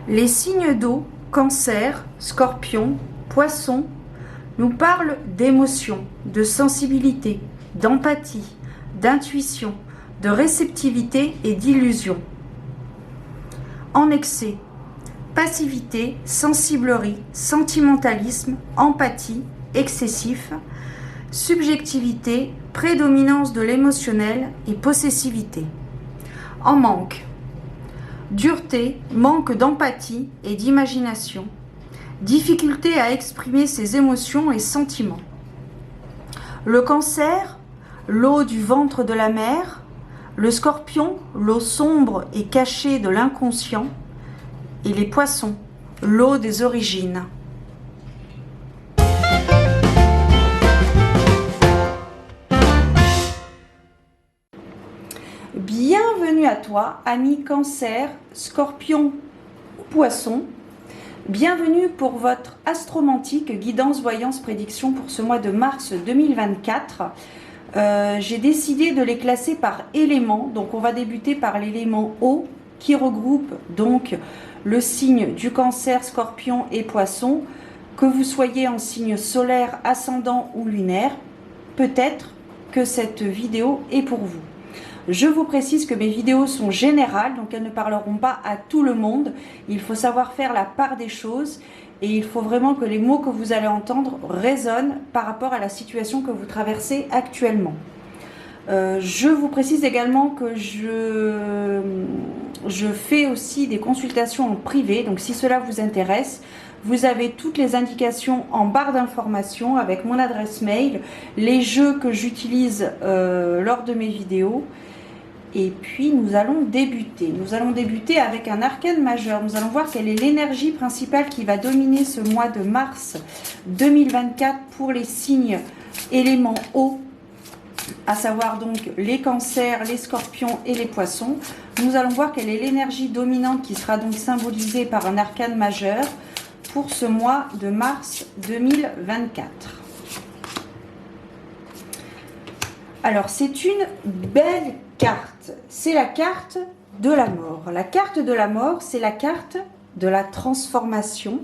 Les signes d'eau, Cancer, Scorpion, Poisson, nous parlent d'émotion, de sensibilité, d'empathie, d'intuition, de réceptivité et d'illusion. En excès, passivité, sensiblerie, sentimentalisme, empathie, excessif, subjectivité, prédominance de l'émotionnel et possessivité. En manque, dureté, manque d'empathie et d'imagination, difficulté à exprimer ses émotions et sentiments. Le Cancer, l'eau du ventre de la mer. Le Scorpion, l'eau sombre et cachée de l'inconscient. Et les Poissons, l'eau des origines. Bienvenue à toi, ami Cancer, Scorpion ou Poisson. Bienvenue pour votre astromantique guidance, voyance, prédiction pour ce mois de mars 2024. J'ai décidé de les classer par éléments. Donc on va débuter par l'élément eau qui regroupe donc le signe du Cancer, Scorpion et Poisson. Que vous soyez en signe solaire, ascendant ou lunaire, peut-être que cette vidéo est pour vous. Je vous précise que mes vidéos sont générales, donc elles ne parleront pas à tout le monde. Il faut savoir faire la part des choses et il faut vraiment que les mots que vous allez entendre résonnent par rapport à la situation que vous traversez actuellement. Je vous précise également que je fais aussi des consultations en privé, donc si cela vous intéresse, vous avez toutes les indications en barre d'informations avec mon adresse mail, les jeux que j'utilise lors de mes vidéos. Et puis nous allons débuter. Nous allons débuter avec un arcane majeur. Nous allons voir quelle est l'énergie principale qui va dominer ce mois de mars 2024 pour les signes éléments eau, à savoir donc les Cancers, les Scorpions et les Poissons. Nous allons voir quelle est l'énergie dominante qui sera donc symbolisée par un arcane majeur pour ce mois de mars 2024. Alors, c'est une belle carte. C'est la carte de la mort. La carte de la mort, c'est la carte de la transformation.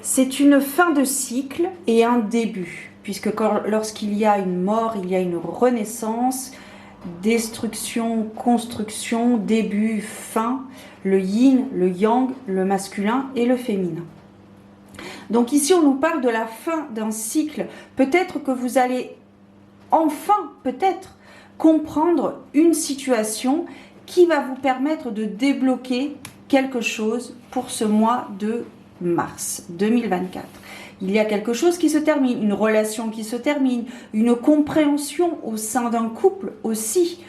C'est une fin de cycle et un début. Puisque lorsqu'il y a une mort, il y a une renaissance, destruction, construction, début, fin, le yin, le yang, le masculin et le féminin. Donc ici, on nous parle de la fin d'un cycle. Peut-être que vous allez enfin, peut-être, comprendre une situation qui va vous permettre de débloquer quelque chose pour ce mois de mars 2024. Il y a quelque chose qui se termine, une relation qui se termine, une compréhension au sein d'un couple aussi.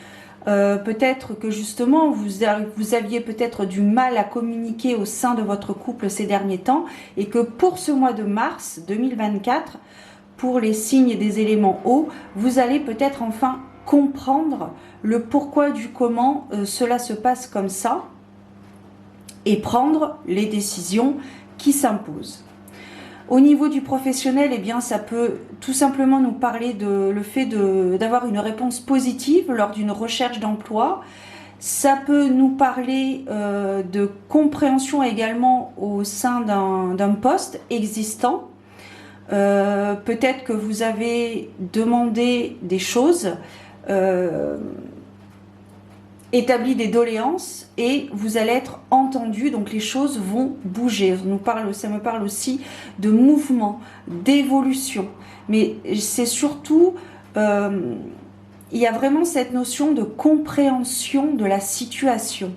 Peut-être que justement vous aviez peut-être du mal à communiquer au sein de votre couple ces derniers temps et que pour ce mois de mars 2024, pour les signes des éléments eau, vous allez peut-être enfin comprendre le pourquoi du comment cela se passe comme ça et prendre les décisions qui s'imposent. Au niveau du professionnel, eh bien, ça peut tout simplement nous parler de le fait d'avoir une réponse positive lors d'une recherche d'emploi. Ça peut nous parler de compréhension également au sein d'un poste existant. Peut-être que vous avez demandé des choses, établi des doléances et vous allez être entendu, donc les choses vont bouger. Ça me parle aussi de mouvement, d'évolution, mais c'est surtout, il y a vraiment cette notion de compréhension de la situation.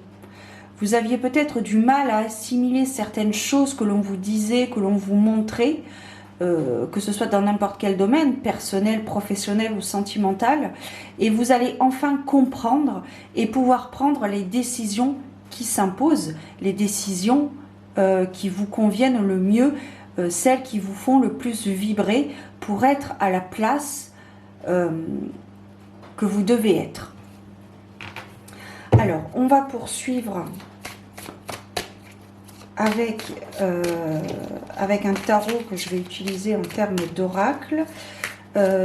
Vous aviez peut-être du mal à assimiler certaines choses que l'on vous disait, que l'on vous montrait, que ce soit dans n'importe quel domaine, personnel, professionnel ou sentimental, et vous allez enfin comprendre et pouvoir prendre les décisions qui s'imposent, les décisions qui vous conviennent le mieux, celles qui vous font le plus vibrer pour être à la place que vous devez être. Alors, on va poursuivre avec un tarot que je vais utiliser en termes d'oracle.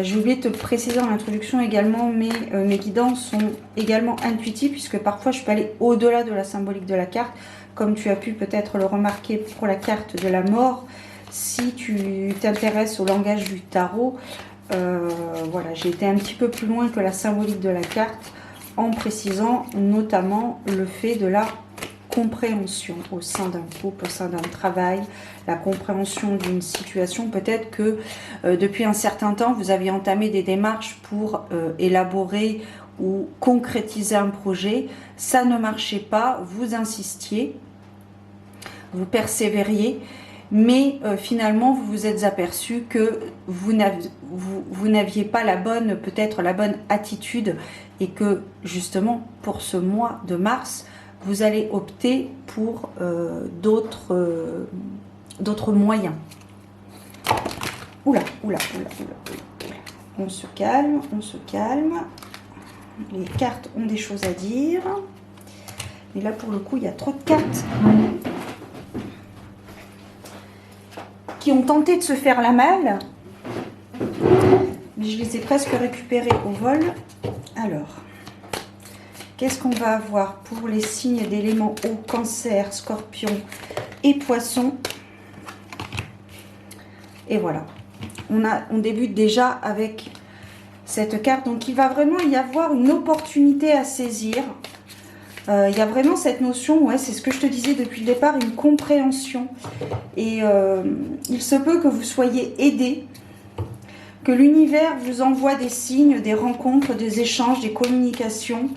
J'ai oublié de te préciser en introduction également, mes guidances sont également intuitives, puisque parfois je peux aller au-delà de la symbolique de la carte, comme tu as pu peut-être le remarquer pour la carte de la mort. Si tu t'intéresses au langage du tarot, voilà, j'ai été un petit peu plus loin que la symbolique de la carte, en précisant notamment le fait de la compréhension au sein d'un couple, au sein d'un travail, la compréhension d'une situation. Peut-être que depuis un certain temps, vous aviez entamé des démarches pour élaborer ou concrétiser un projet. Ça ne marchait pas, vous insistiez, vous persévériez, mais finalement, vous vous êtes aperçu que vous n'aviez pas la bonne, peut-être la bonne attitude, et que justement, pour ce mois de mars, vous allez opter pour d'autres moyens. Oula. On se calme, on se calme. Les cartes ont des choses à dire. Mais là, pour le coup, il y a trop de cartes qui ont tenté de se faire la malle. Mais je les ai presque récupérées au vol. Alors, qu'est-ce qu'on va avoir pour les signes d'éléments eau, Cancer, Scorpion et Poisson? Et voilà. On débute déjà avec cette carte. Donc, il va vraiment y avoir une opportunité à saisir. Il y a vraiment cette notion, ouais, c'est ce que je te disais depuis le départ, une compréhension. Et il se peut que vous soyez aidé, que l'univers vous envoie des signes, des rencontres, des échanges, des communications,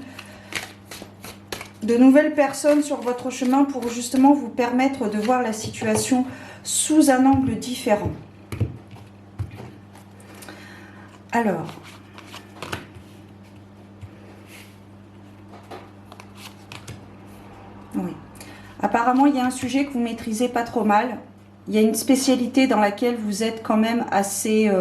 de nouvelles personnes sur votre chemin pour justement vous permettre de voir la situation sous un angle différent. Alors, oui. Apparemment, il y a un sujet que vous maîtrisez pas trop mal. Il y a une spécialité dans laquelle vous êtes quand même assez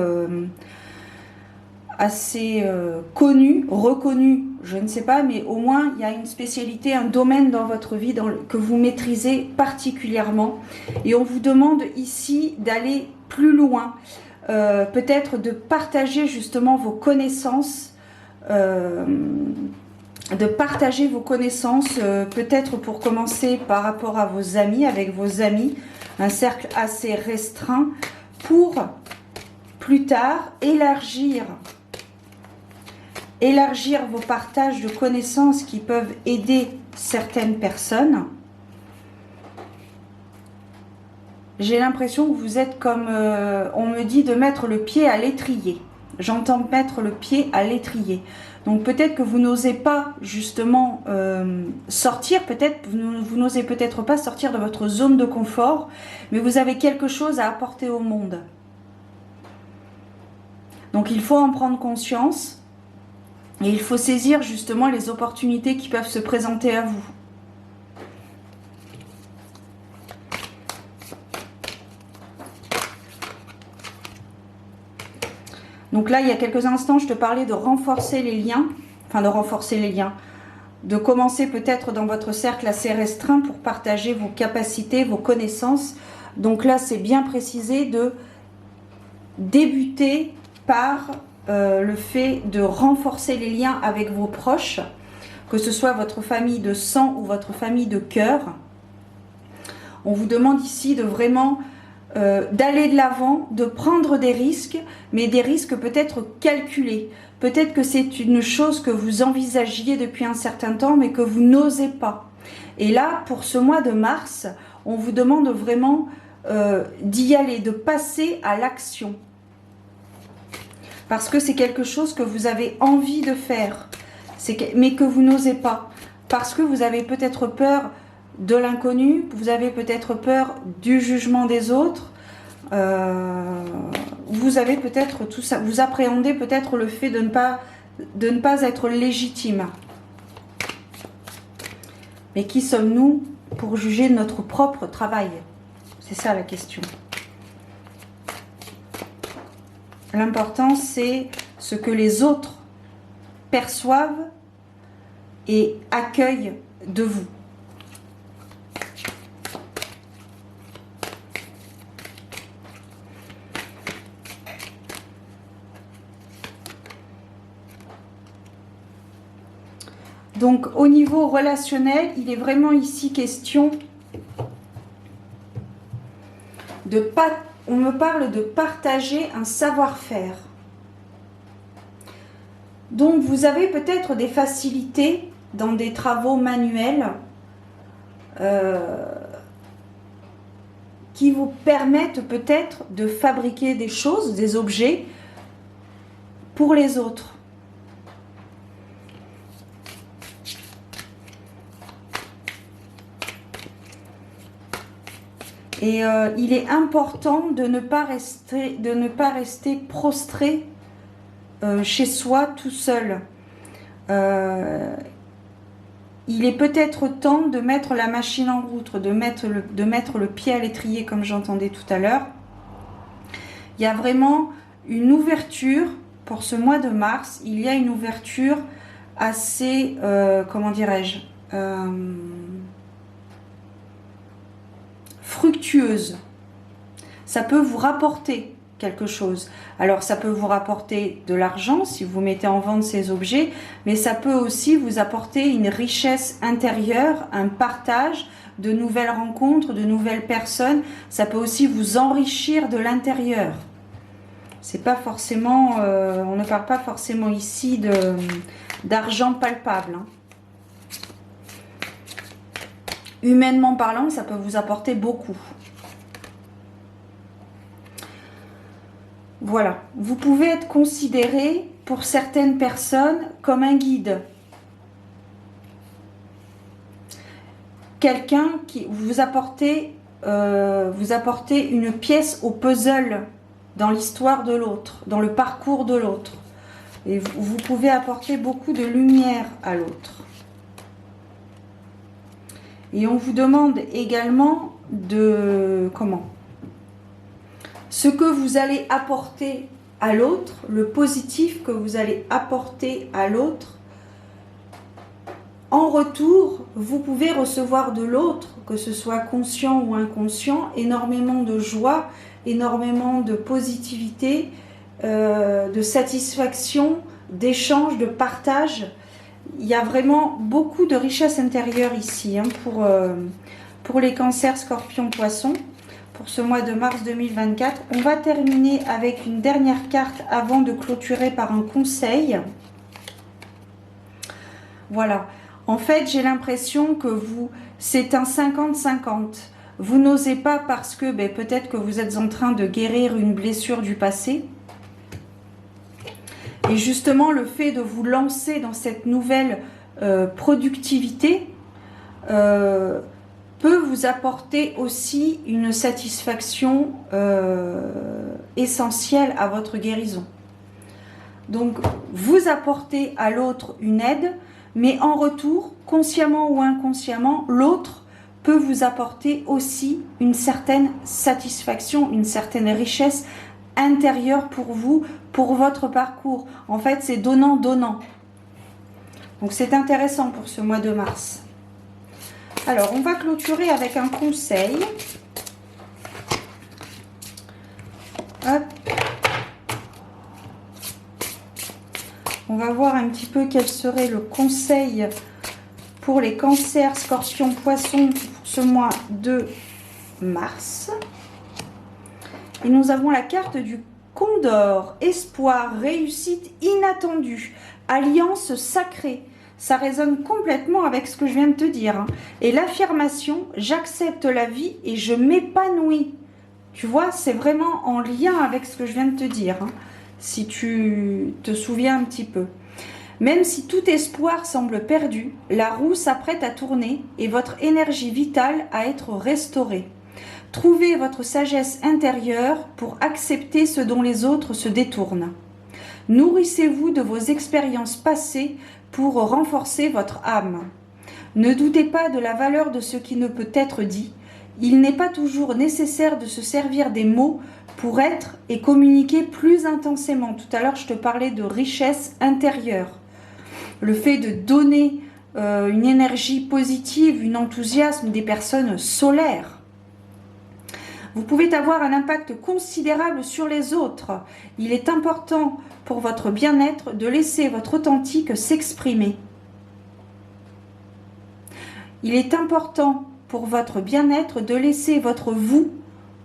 connu, reconnu, je ne sais pas, mais au moins il y a une spécialité, un domaine dans votre vie que vous maîtrisez particulièrement. Et on vous demande ici d'aller plus loin, peut-être de partager justement vos connaissances, peut-être pour commencer par rapport à vos amis, avec vos amis, un cercle assez restreint, pour plus tard élargir vos partages de connaissances qui peuvent aider certaines personnes. J'ai l'impression que vous êtes comme, on me dit de mettre le pied à l'étrier. J'entends mettre le pied à l'étrier. Donc peut-être que vous n'osez pas justement sortir, peut-être vous n'osez peut-être pas sortir de votre zone de confort, mais vous avez quelque chose à apporter au monde. Donc il faut en prendre conscience et il faut saisir justement les opportunités qui peuvent se présenter à vous. Donc là, il y a quelques instants, je te parlais de renforcer les liens, de commencer peut-être dans votre cercle assez restreint pour partager vos capacités, vos connaissances. Donc là, c'est bien précisé de débuter par le fait de renforcer les liens avec vos proches, que ce soit votre famille de sang ou votre famille de cœur. On vous demande ici de vraiment d'aller de l'avant, de prendre des risques, mais des risques peut-être calculés. Peut-être que c'est une chose que vous envisagiez depuis un certain temps, mais que vous n'osez pas. Et là, pour ce mois de mars, on vous demande vraiment d'y aller, de passer à l'action. Parce que c'est quelque chose que vous avez envie de faire, mais que vous n'osez pas. Parce que vous avez peut-être peur de l'inconnu, vous avez peut-être peur du jugement des autres, vous avez peut-être tout ça, vous appréhendez peut-être le fait de ne pas être légitime. Mais qui sommes-nous pour juger notre propre travail? C'est ça la question. L'important, c'est ce que les autres perçoivent et accueillent de vous. Donc au niveau relationnel, il est vraiment ici question de on me parle de partager un savoir-faire. Donc vous avez peut-être des facilités dans des travaux manuels qui vous permettent peut-être de fabriquer des choses, des objets pour les autres. Et il est important de ne pas rester prostré chez soi tout seul. Il est peut-être temps de mettre la machine en route, de mettre le pied à l'étrier comme j'entendais tout à l'heure. Il y a vraiment une ouverture pour ce mois de mars. Il y a une ouverture assez, comment dirais-je, fructueuse. Ça peut vous rapporter quelque chose. Alors ça peut vous rapporter de l'argent si vous mettez en vente ces objets, mais ça peut aussi vous apporter une richesse intérieure, un partage, de nouvelles rencontres, de nouvelles personnes. Ça peut aussi vous enrichir de l'intérieur. C'est pas forcément, on ne parle pas forcément ici d'argent palpable, hein. Humainement parlant, ça peut vous apporter beaucoup. Voilà, vous pouvez être considéré pour certaines personnes comme un guide. Quelqu'un qui vous apportez une pièce au puzzle dans l'histoire de l'autre, dans le parcours de l'autre. Et vous pouvez apporter beaucoup de lumière à l'autre. Et on vous demande également ce que vous allez apporter à l'autre, le positif que vous allez apporter à l'autre. En retour, vous pouvez recevoir de l'autre, que ce soit conscient ou inconscient, énormément de joie, énormément de positivité, de satisfaction, d'échange, de partage. Il y a vraiment beaucoup de richesse intérieure ici, hein, pour les cancers, scorpions, poissons, pour ce mois de mars 2024. On va terminer avec une dernière carte avant de clôturer par un conseil. Voilà. En fait, j'ai l'impression que c'est un 50-50. Vous n'osez pas parce que peut-être que vous êtes en train de guérir une blessure du passé. Et justement, le fait de vous lancer dans cette nouvelle productivité peut vous apporter aussi une satisfaction essentielle à votre guérison. Donc, vous apportez à l'autre une aide, mais en retour, consciemment ou inconsciemment, l'autre peut vous apporter aussi une certaine satisfaction, une certaine richesse intérieure pour vous, pour votre parcours. En fait, c'est donnant-donnant. Donc, c'est intéressant pour ce mois de mars. Alors, on va clôturer avec un conseil. Hop. On va voir un petit peu quel serait le conseil pour les cancers, scorpions, poissons pour ce mois de mars. Et nous avons la carte du Condor, espoir, réussite inattendue, alliance sacrée. Ça résonne complètement avec ce que je viens de te dire, hein. Et l'affirmation, j'accepte la vie et je m'épanouis. Tu vois, c'est vraiment en lien avec ce que je viens de te dire, hein, si tu te souviens un petit peu. Même si tout espoir semble perdu, la roue s'apprête à tourner et votre énergie vitale à être restaurée. Trouvez votre sagesse intérieure pour accepter ce dont les autres se détournent. Nourrissez-vous de vos expériences passées pour renforcer votre âme. Ne doutez pas de la valeur de ce qui ne peut être dit. Il n'est pas toujours nécessaire de se servir des mots pour être et communiquer plus intensément. Tout à l'heure, je te parlais de richesse intérieure. Le fait de donner une énergie positive, un enthousiasme, des personnes solaires. Vous pouvez avoir un impact considérable sur les autres. Il est important pour votre bien-être de laisser votre authentique s'exprimer. Il est important pour votre bien-être de laisser votre vous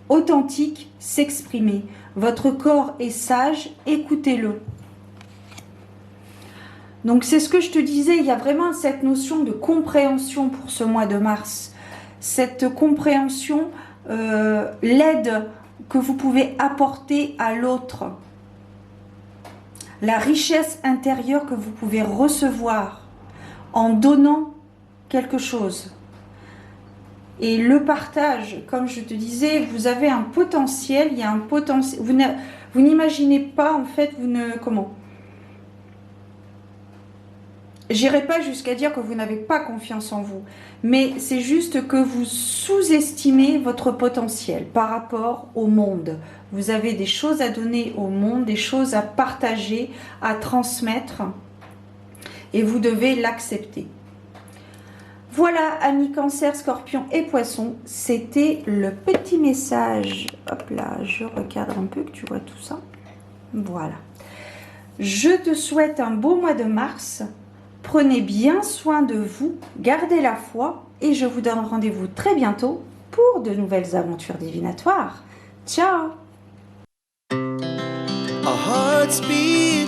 authentique s'exprimer. Votre corps est sage, écoutez-le. Donc c'est ce que je te disais, il y a vraiment cette notion de compréhension pour ce mois de mars. Cette compréhension, l'aide que vous pouvez apporter à l'autre. La richesse intérieure que vous pouvez recevoir en donnant quelque chose. Et le partage, comme je te disais, vous avez un potentiel, il y a un potentiel, vous n'imaginez pas en fait, j'irai pas jusqu'à dire que vous n'avez pas confiance en vous, mais c'est juste que vous sous-estimez votre potentiel par rapport au monde. Vous avez des choses à donner au monde, des choses à partager, à transmettre, et vous devez l'accepter. Voilà, amis Cancer, Scorpion et Poisson, c'était le petit message. Hop là, je recadre un peu que tu vois tout ça. Voilà. Je te souhaite un beau mois de mars. Prenez bien soin de vous, gardez la foi et je vous donne rendez-vous très bientôt pour de nouvelles aventures divinatoires. Ciao! Our hearts beat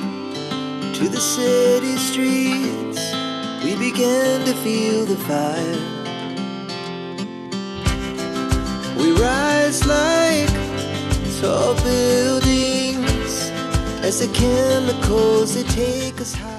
to the city streets. We began to feel the fire. We rise like tall buildings as the chemicals they take us high.